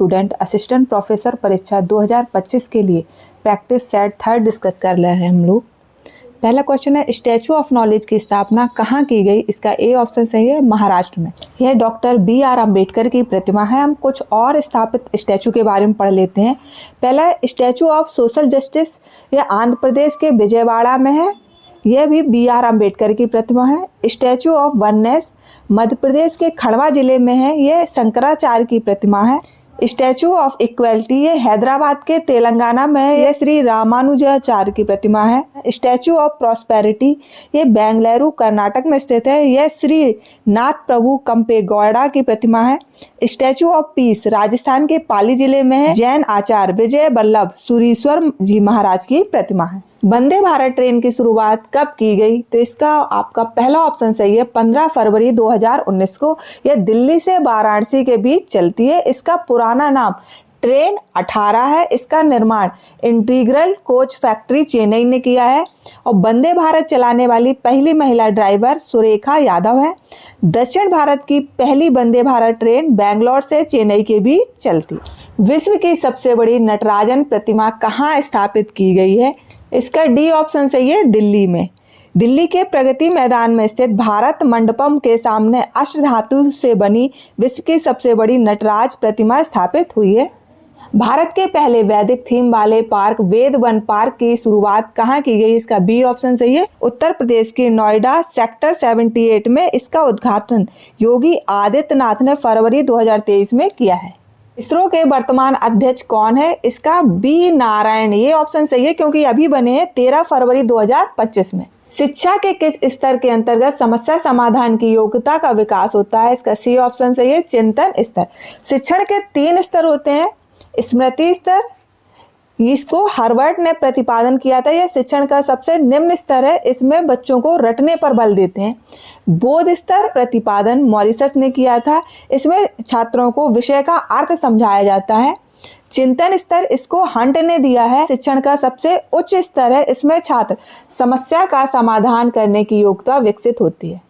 Student assistant professor परीक्षा 2025 के लिए प्रैक्टिस सेट 3 डिस्कस कर रहे हैं हम लोग। पहला क्वेश्चन है, स्टैचू ऑफ नॉलेज की स्थापना कहाँ की गई? इसका ए ऑप्शन सही है, महाराष्ट्र में। यह डॉक्टर BR अम्बेडकर की प्रतिमा है। हम कुछ और स्थापित स्टैचू के बारे में पढ़ लेते हैं। पहला स्टैचू ऑफ सोशल जस्टिस, यह आंध्र प्रदेश के विजयवाड़ा में है। यह भी BR अम्बेडकर की प्रतिमा है। Statue of oneness Madhya Pradesh के खंडवा जिले में है। यह शंकराचार्य की प्रतिमा है। स्टैचू ऑफ इक्वलिटी, ये हैदराबाद के तेलंगाना में है। यह श्री रामानुजाचार्य की प्रतिमा है। स्टैचू ऑफ प्रॉस्पेरिटी, ये बेंगलुरु कर्नाटक में स्थित है। यह श्री नाथ प्रभु कंपेगौड़ा की प्रतिमा है। स्टैचू ऑफ पीस राजस्थान के पाली जिले में है। जैन आचार्य विजय वल्लभ सुरीश्वर जी महाराज की प्रतिमा है। वंदे भारत ट्रेन की शुरुआत कब की गई? तो इसका आपका पहला ऑप्शन सही है, 15 फरवरी 2019 को। यह दिल्ली से वाराणसी के बीच चलती है। इसका पुराना नाम ट्रेन 18 है। इसका निर्माण इंटीग्रल कोच फैक्ट्री चेन्नई ने किया है। और वंदे भारत चलाने वाली पहली महिला ड्राइवर सुरेखा यादव है। दक्षिण भारत की पहली वंदे भारत ट्रेन बेंगलोर से चेन्नई के बीच चलती। विश्व की सबसे बड़ी नटराजन प्रतिमा कहाँ स्थापित की गई है? इसका डी ऑप्शन सही है, दिल्ली में। दिल्ली के प्रगति मैदान में स्थित भारत मंडपम के सामने अष्टधातु से बनी विश्व की सबसे बड़ी नटराज प्रतिमा स्थापित हुई है। भारत के पहले वैदिक थीम वाले पार्क वेद वन पार्क की शुरुआत कहाँ की गई? इसका बी ऑप्शन सही है, उत्तर प्रदेश के नोएडा सेक्टर 78 में। इसका उद्घाटन योगी आदित्यनाथ ने फरवरी 2023 में किया है। इसरो के वर्तमान अध्यक्ष कौन है? इसका बी नारायण, ये ऑप्शन सही है क्योंकि अभी बने हैं 13 फरवरी 2025 में। शिक्षा के किस स्तर के अंतर्गत समस्या समाधान की योग्यता का विकास होता है? इसका सी ऑप्शन सही है, चिंतन स्तर। शिक्षण के 3 स्तर होते हैं। स्मृति स्तर, इसको हार्वर्ड ने प्रतिपादन किया था। यह शिक्षण का सबसे निम्न स्तर है। इसमें बच्चों को रटने पर बल देते हैं। बोध स्तर प्रतिपादन मॉरिसस ने किया था। इसमें छात्रों को विषय का अर्थ समझाया जाता है। चिंतन स्तर, इसको हंट ने दिया है। शिक्षण का सबसे उच्च स्तर है। इसमें छात्र समस्या का समाधान करने की योग्यता विकसित होती है।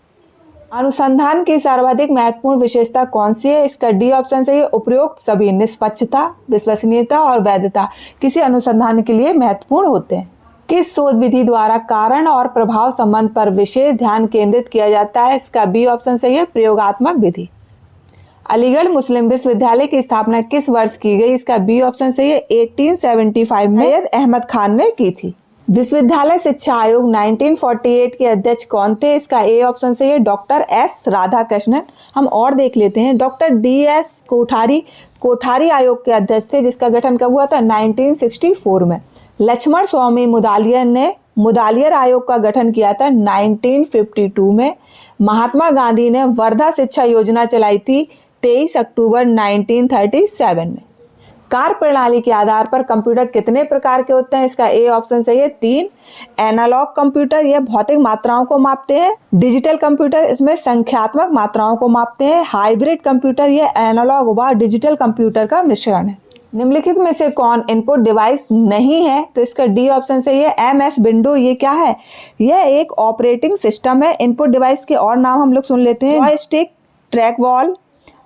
अनुसंधान की सर्वाधिक महत्वपूर्ण विशेषता कौन सी है? इसका डी ऑप्शन सही है, उपरोक्त सभी निष्पक्षता, विश्वसनीयता और वैधता किसी अनुसंधान के लिए महत्वपूर्ण होते हैं। किस शोध विधि द्वारा कारण और प्रभाव संबंध पर विशेष ध्यान केंद्रित किया जाता है? इसका बी ऑप्शन सही है, प्रयोगात्मक विधि। अलीगढ़ मुस्लिम विश्वविद्यालय की स्थापना किस वर्ष की गई? इसका बी ऑप्शन सही है, 1875 में सैयद अहमद खान ने की थी। विश्वविद्यालय शिक्षा आयोग 1948 के अध्यक्ष कौन थे? इसका ए ऑप्शन सही है, डॉक्टर S राधाकृष्णन। हम और देख लेते हैं। डॉक्टर DS कोठारी आयोग के अध्यक्ष थे, जिसका गठन कब हुआ था? 1964 में। लक्ष्मण स्वामी मुदालियर ने मुदालियर आयोग का गठन किया था 1952 में। महात्मा गांधी ने वर्धा शिक्षा योजना चलाई थी 23 अक्टूबर 1937 में। कार्य प्रणाली के आधार पर कंप्यूटर कितने प्रकार के होते हैं? इसका ए ऑप्शन सही है, 3। एनालॉग कंप्यूटर, यह भौतिक मात्राओं को मापते हैं। डिजिटल कंप्यूटर, इसमें संख्यात्मक मात्राओं को मापते हैं। हाइब्रिड कंप्यूटर, यह एनालॉग व डिजिटल कंप्यूटर का मिश्रण है। निम्नलिखित में से कौन इनपुट डिवाइस नहीं है? तो इसका डी ऑप्शन सही है, MS विंडो। ये क्या है? यह एक ऑपरेटिंग सिस्टम है। इनपुट डिवाइस के और नाम हम लोग सुन लेते हैं। Joystick, track ball,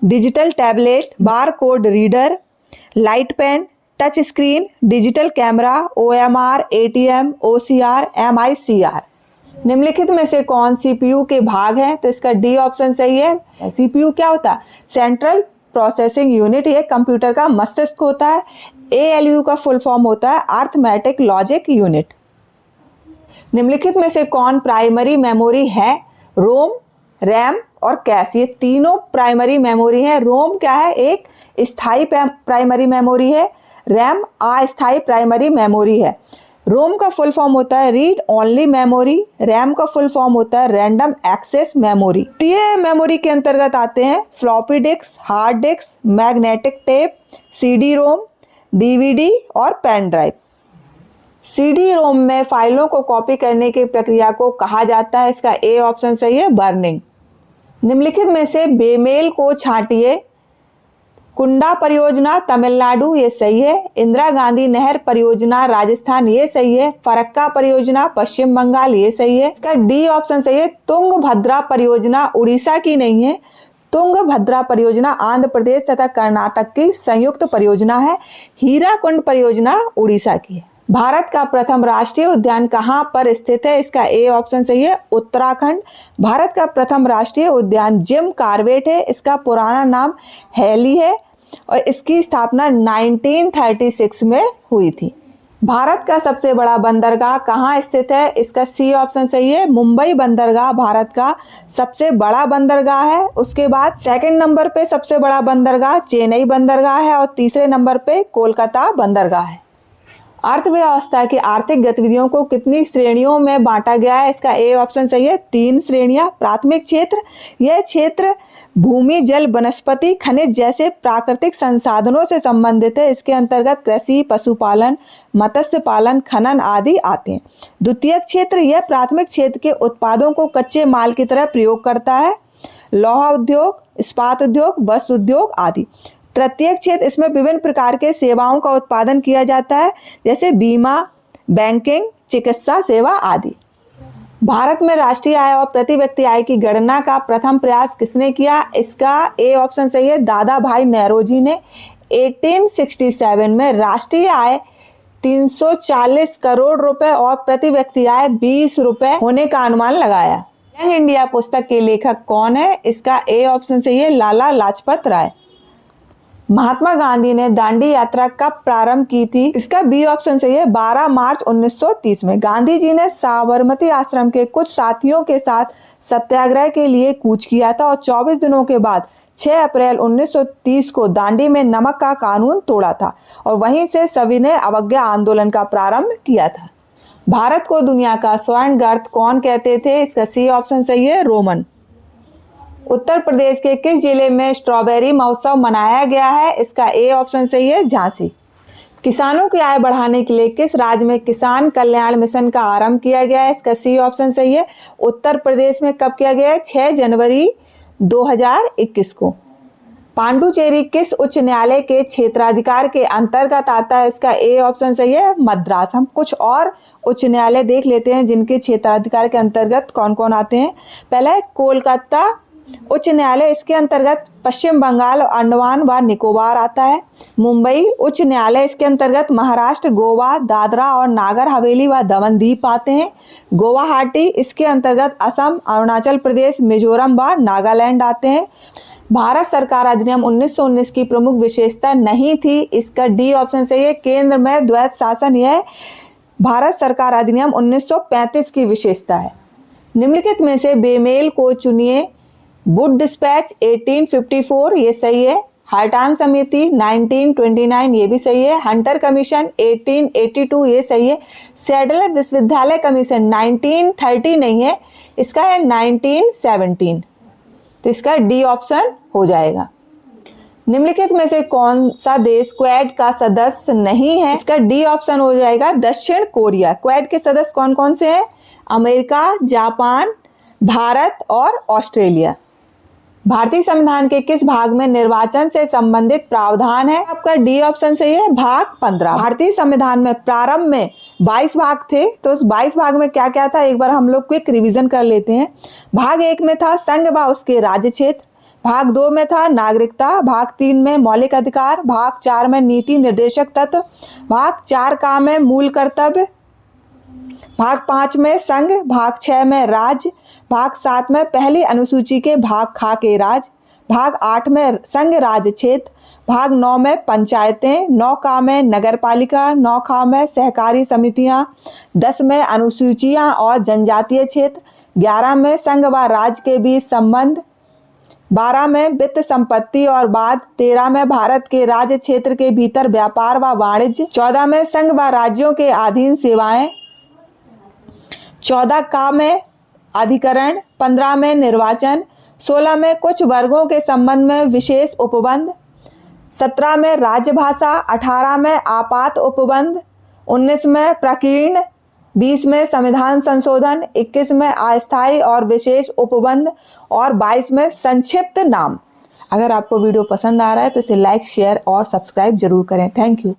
digital tablet, bar code reader, light pen, touch screen, digital camera, OMR, ATM, OCR, MICR। निम्नलिखित में से कौन CPU के भाग हैं? तो इसका डी ऑप्शन सही है। CPU क्या होता है? Central processing unit. ये कंप्यूटर का मस्तिष्क होता है। ALU का फुल फॉर्म होता है अर्थमेटिक लॉजिक यूनिट। निम्नलिखित में से कौन प्राइमरी मेमोरी है? रोम, रैम और कैश, ये तीनों प्राइमरी मेमोरी है। रोम क्या है? एक स्थायी प्राइमरी मेमोरी है। रैम अस्थायी प्राइमरी मेमोरी है। रोम का फुल फॉर्म होता है रीड ओनली मेमोरी। रैम का फुल फॉर्म होता है रैंडम एक्सेस मेमोरी। ये मेमोरी के अंतर्गत आते हैं floppy disk, hard disk, magnetic tape, CD रोम, DVD और पेन ड्राइव। CD रोम में फाइलों को कॉपी करने की प्रक्रिया को कहा जाता है? इसका ए ऑप्शन सही है, बर्निंग। निम्नलिखित में से बेमेल को छांटिए। कुंडा परियोजना तमिलनाडु, ये सही है। इंदिरा गांधी नहर परियोजना राजस्थान, ये सही है। फरक्का परियोजना पश्चिम बंगाल, ये सही है। इसका डी ऑप्शन सही है, तुंगभद्रा परियोजना उड़ीसा की नहीं है। तुंगभद्रा परियोजना आंध्र प्रदेश तथा कर्नाटक की संयुक्त परियोजना है। हीराकुंड परियोजना उड़ीसा की है। भारत का प्रथम राष्ट्रीय उद्यान कहाँ पर स्थित है? इसका ए ऑप्शन सही है, उत्तराखंड। भारत का प्रथम राष्ट्रीय उद्यान जिम कॉर्बेट है। इसका पुराना नाम हैली है और इसकी स्थापना 1936 में हुई थी। भारत का सबसे बड़ा बंदरगाह कहाँ स्थित है? इसका सी ऑप्शन सही है, मुंबई बंदरगाह भारत का सबसे बड़ा बंदरगाह है। उसके बाद सेकंड नंबर पे सबसे बड़ा बंदरगाह चेन्नई बंदरगाह है और तीसरे नंबर पे कोलकाता बंदरगाह है। अर्थव्यवस्था की आर्थिक गतिविधियों को कितनी श्रेणियों में बांटा गया है? इसका ए ऑप्शन सही है, 3 श्रेणियां। प्राथमिक क्षेत्र, यह क्षेत्र भूमि, जल, वनस्पति, खनिज जैसे प्राकृतिक संसाधनों से संबंधित है। इसके अंतर्गत कृषि, पशुपालन, मत्स्य पालन, खनन आदि आते हैं। द्वितीयक क्षेत्र, यह प्राथमिक क्षेत्र के उत्पादों को कच्चे माल की तरह प्रयोग करता है, लौह उद्योग, इस्पात उद्योग, वस्त्र उद्योग आदि। तृतीयक क्षेत्र, इसमें विभिन्न प्रकार के सेवाओं का उत्पादन किया जाता है, जैसे बीमा, बैंकिंग, चिकित्सा सेवा आदि। भारत में राष्ट्रीय आय और प्रति व्यक्ति आय की गणना का प्रथम प्रयास किसने किया? इसका ए ऑप्शन सही है, दादा भाई नेरोजी ने 1867 में राष्ट्रीय आय 340 करोड़ रुपए और प्रति व्यक्ति आय 20 रुपए होने का अनुमान लगाया। यंग इंडिया पुस्तक के लेखक कौन है? इसका ए ऑप्शन सही है, लाला लाजपत राय। महात्मा गांधी ने दांडी यात्रा कब प्रारंभ की थी? इसका बी ऑप्शन सही है, 12 मार्च 1930 में। गांधी जी ने साबरमती आश्रम के कुछ साथियों के साथ सत्याग्रह के लिए कूच किया था और 24 दिनों के बाद 6 अप्रैल 1930 को दांडी में नमक का कानून तोड़ा था और वहीं से सभी ने अवज्ञा आंदोलन का प्रारंभ किया था। भारत को दुनिया का स्वर्ण गर्त कौन कहते थे? इसका सी ऑप्शन सही है, रोमन। उत्तर प्रदेश के किस जिले में स्ट्रॉबेरी महोत्सव मनाया गया है? इसका ए ऑप्शन सही है, झांसी। किसानों की आय बढ़ाने के लिए किस राज्य में किसान कल्याण मिशन का आरंभ किया गया है? इसका सी ऑप्शन सही है, उत्तर प्रदेश में। कब किया गया है? 6 जनवरी 2021 को। पांडुचेरी किस उच्च न्यायालय के क्षेत्राधिकार के अंतर्गत आता है? इसका ए ऑप्शन सही है, मद्रास। हम कुछ और उच्च न्यायालय देख लेते हैं जिनके क्षेत्राधिकार के अंतर्गत कौन कौन आते हैं। पहला है कोलकाता उच्च न्यायालय, इसके अंतर्गत पश्चिम बंगाल, अंडमान व निकोबार आता है। मुंबई उच्च न्यायालय, इसके अंतर्गत महाराष्ट्र, गोवा, दादरा और नागर हवेली व दमन दीप आते हैं। गुवाहाटी, इसके अंतर्गत असम, अरुणाचल प्रदेश, मिजोरम व नागालैंड आते हैं। भारत सरकार अधिनियम 1919 की प्रमुख विशेषता नहीं थी। इसका डी ऑप्शन सही है, केंद्र में द्वैत शासन। यह भारत सरकार अधिनियम 1935 की विशेषता है। निम्नलिखित में से बेमेल को चुनिए। वुड डिस्पैच 1854, ये सही है। हार्टांग समिति 1929, ये भी सही है। हंटर कमीशन 1882, ये सही है। सैडलर विश्वविद्यालय कमीशन 1930 नहीं है, इसका है 1917, तो इसका डी ऑप्शन हो जाएगा। निम्नलिखित में से कौन सा देश क्वेड का सदस्य नहीं है? इसका डी ऑप्शन हो जाएगा, दक्षिण कोरिया। क्वेड के सदस्य कौन कौन से हैं? अमेरिका, जापान, भारत और ऑस्ट्रेलिया। भारतीय संविधान के किस भाग में निर्वाचन से संबंधित प्रावधान है? आपका डी ऑप्शन सही है, भाग 15। भारतीय संविधान में प्रारंभ में 22 भाग थे, तो उस 22 भाग में क्या क्या था एक बार हम लोग क्विक रिवीजन कर लेते हैं। भाग 1 में था संघ व उसके राज्य क्षेत्र, भाग 2 में था नागरिकता, भाग 3 में मौलिक अधिकार, भाग 4 में नीति निर्देशक तत्व, भाग 4 का में मूल कर्तव्य, भाग 5 में संघ, भाग 6 में राज्य, भाग 7 में पहली अनुसूची के भाग खा के राज्य, भाग 8 में संघ राज्य क्षेत्र, भाग 9 में पंचायतें, 9 का में नगरपालिका, 9 खा में सहकारी समितियां, 10 में अनुसूचियां और जनजातीय क्षेत्र, 11 में संघ व राज्य के बीच संबंध, 12 में वित्त संपत्ति और बाद, 13 में भारत के राज्य क्षेत्र के भीतर व्यापार व वाणिज्य, 14 में संघ व राज्यों के अधीन सेवाएं, 14 का में अधिकरण, 15 में निर्वाचन, 16 में कुछ वर्गों के संबंध में विशेष उपबंध, 17 में राजभाषा, 18 में आपात उपबंध, 19 में प्रकीर्ण, 20 में संविधान संशोधन, 21 में अस्थायी और विशेष उपबंध और 22 में संक्षिप्त नाम। अगर आपको वीडियो पसंद आ रहा है तो इसे लाइक, शेयर और सब्सक्राइब जरूर करें। Thank you.